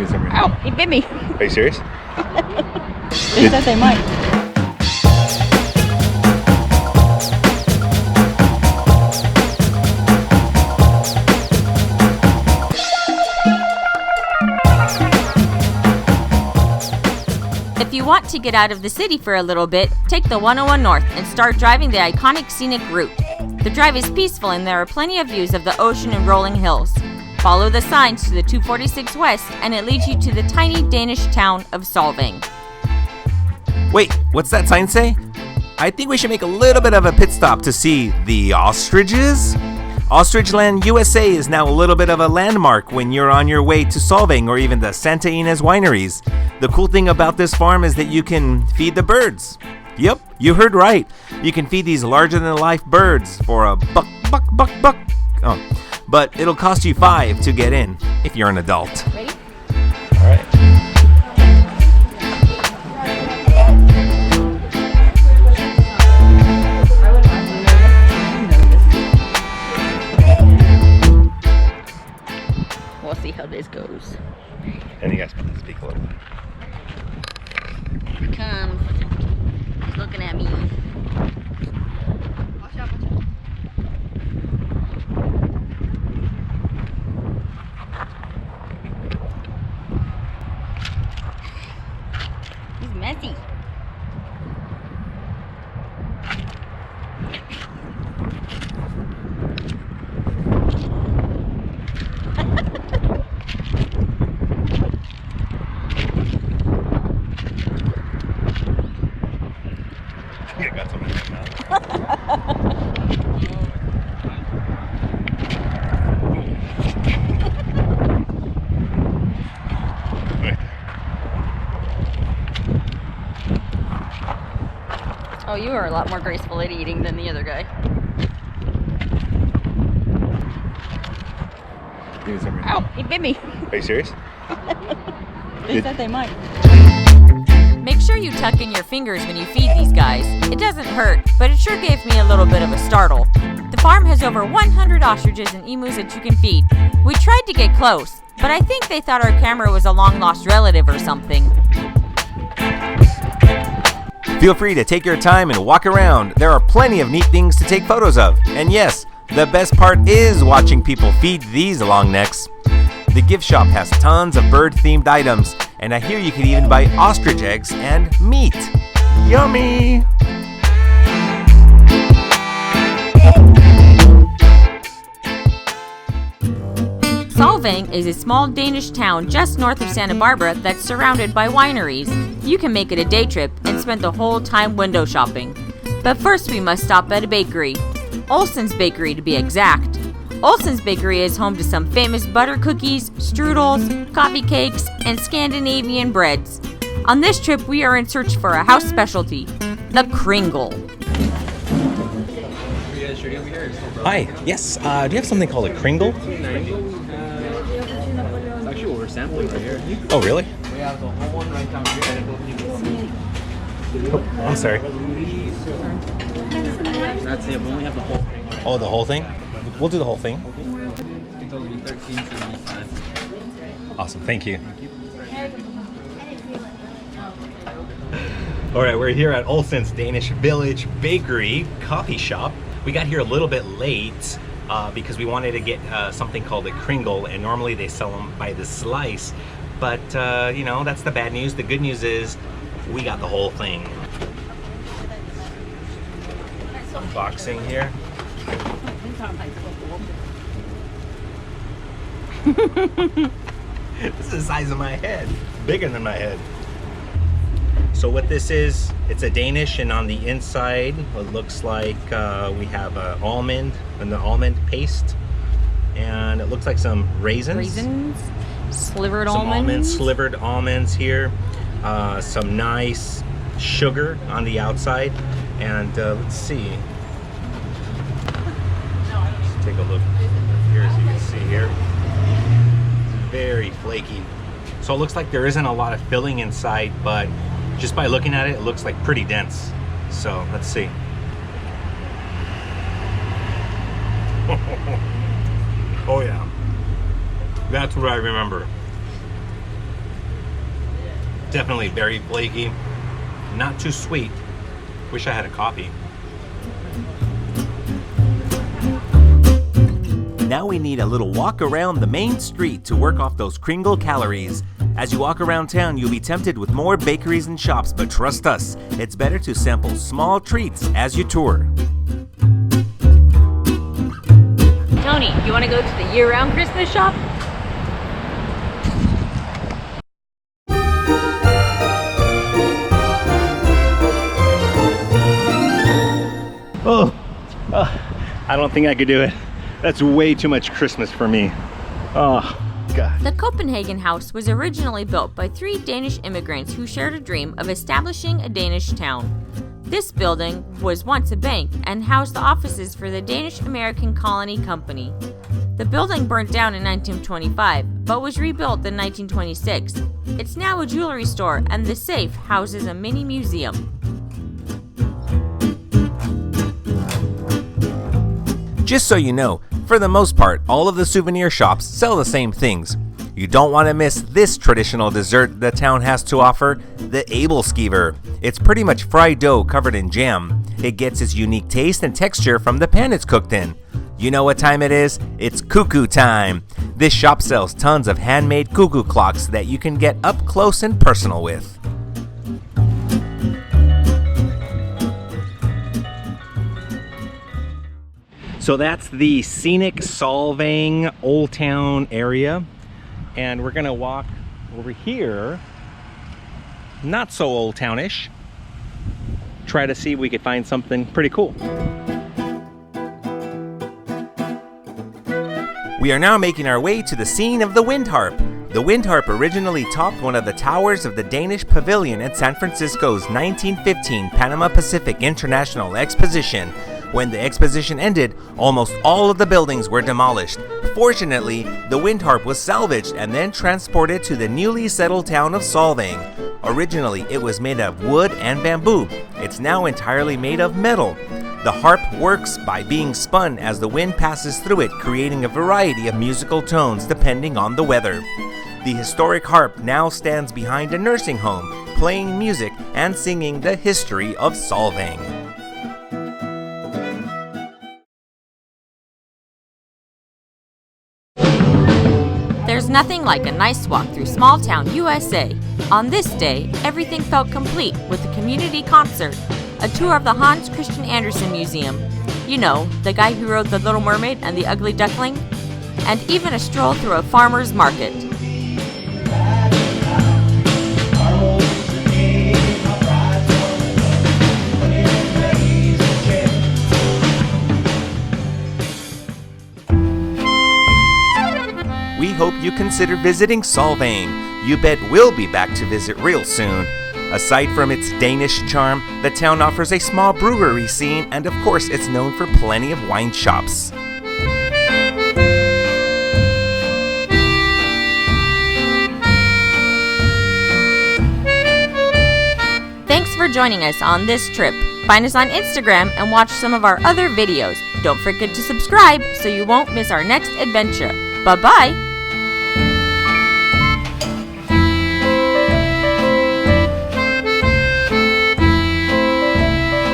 Ow, he bit me. Are you serious? They said they might. If you want to get out of the city for a little bit, take the 101 North and start driving the iconic scenic route. The drive is peaceful and there are plenty of views of the ocean and rolling hills. Follow the signs to the 246 West and it leads you to the tiny Danish town of Solvang. Wait, what's that sign say? I think we should make a little bit of a pit stop to see the Ostriches. OstrichLand USA is now a little bit of a landmark when you're on your way to Solvang or even the Santa Ynez wineries. The cool thing about this farm is that you can feed the birds. Yep, you heard right. You can feed these larger-than-life birds for a buck. Oh, but it'll cost you $5 to get in if you're an adult. Ready? All right. We'll see how this goes. And you guys want to speak a little bit. Here he comes. He's looking at me. Watch out, watch out. He's messy. You got some in your mouth. Right there. Oh, you are a lot more graceful at eating than the other guy. Give me some in your Ow, mouth. he bit me. Are you serious? They said they might. Make sure you tuck in your fingers when you feed these guys. It doesn't hurt, but it sure gave me a little bit of a startle. The farm has over 100 ostriches and emus that you can feed. We tried to get close, but I think they thought our camera was a long-lost relative or something. Feel free to take your time and walk around. There are plenty of neat things to take photos of. And yes, the best part is watching people feed these long necks. The gift shop has tons of bird-themed items, and I hear you can even buy ostrich eggs and meat. Yummy! Solvang is a small Danish town just north of Santa Barbara that's surrounded by wineries. You can make it a day trip and spend the whole time window shopping. But first we must stop at a bakery. Olsen's Bakery to be exact. Olsen's Bakery is home to some famous butter cookies, strudels, coffee cakes, and Scandinavian breads. On this trip, we are in search for a house specialty, the Kringle. Hi, yes, do you have something called a Kringle? Actually, what we're sampling right here. Oh, really? We have the whole one right down here. Oh, I'm sorry. That's it. We only have the whole thing. Oh, the whole thing? We'll do the whole thing. It'll be 13.75. Awesome, thank you. All right, we're here at Olsen's Danish Village Bakery Coffee Shop. We got here a little bit late because we wanted to get something called a Kringle, and normally they sell them by the slice. But, you know, that's the bad news. The good news is we got the whole thing. Unboxing here. This is the size of my head, bigger than my head. So what this is, it's a Danish, and on the inside it looks like we have an almond and the almond paste, and it looks like some raisins, Slivered some almonds. slivered almonds here, some nice sugar on the outside, and let's see. Let's take a look here, as you can see here. Very flaky. So it looks like there isn't a lot of filling inside, but just by looking at it, it looks like pretty dense. So let's see. Oh yeah, that's what I remember. Definitely very flaky, not too sweet. Wish I had a coffee. Now we need a little walk around the main street to work off those Kringle calories. As you walk around town, you'll be tempted with more bakeries and shops, but trust us, it's better to sample small treats as you tour. Tony, you want to go to the year-round Christmas shop? I don't think I could do it. That's way too much Christmas for me. Oh, God. The Copenhagen House was originally built by 3 Danish immigrants who shared a dream of establishing a Danish town. This building was once a bank and housed the offices for the Danish American Colony Company. The building burnt down in 1925, but was rebuilt in 1926. It's now a jewelry store, and the safe houses a mini museum. Just so you know, for the most part, all of the souvenir shops sell the same things. You don't want to miss this traditional dessert the town has to offer, the Abelskiver. It's pretty much fried dough covered in jam. It gets its unique taste and texture from the pan it's cooked in. You know what time it is? It's cuckoo time. This shop sells tons of handmade cuckoo clocks that you can get up close and personal with. So that's the scenic Solvang Old Town area, and we're gonna walk over here, not so old townish, try to see if we could find something pretty cool. We are now making our way to the scene of the Wind Harp. The Wind Harp originally topped one of the towers of the Danish Pavilion at San Francisco's 1915 Panama Pacific International Exposition. When the exposition ended, almost all of the buildings were demolished. Fortunately, the Wind Harp was salvaged and then transported to the newly settled town of Solvang. Originally, it was made of wood and bamboo. It's now entirely made of metal. The harp works by being spun as the wind passes through it, creating a variety of musical tones depending on the weather. The historic harp now stands behind a nursing home, playing music and singing the history of Solvang. There's nothing like a nice walk through small town USA. On this day, everything felt complete with a community concert, a tour of the Hans Christian Andersen Museum, you know, the guy who wrote The Little Mermaid and The Ugly Duckling, and even a stroll through a farmer's market. We hope you consider visiting Solvang. You bet we'll be back to visit real soon. Aside from its Danish charm, the town offers a small brewery scene, and of course it's known for plenty of wine shops. Thanks for joining us on this trip. Find us on Instagram and watch some of our other videos. Don't forget to subscribe so you won't miss our next adventure. Bye-bye!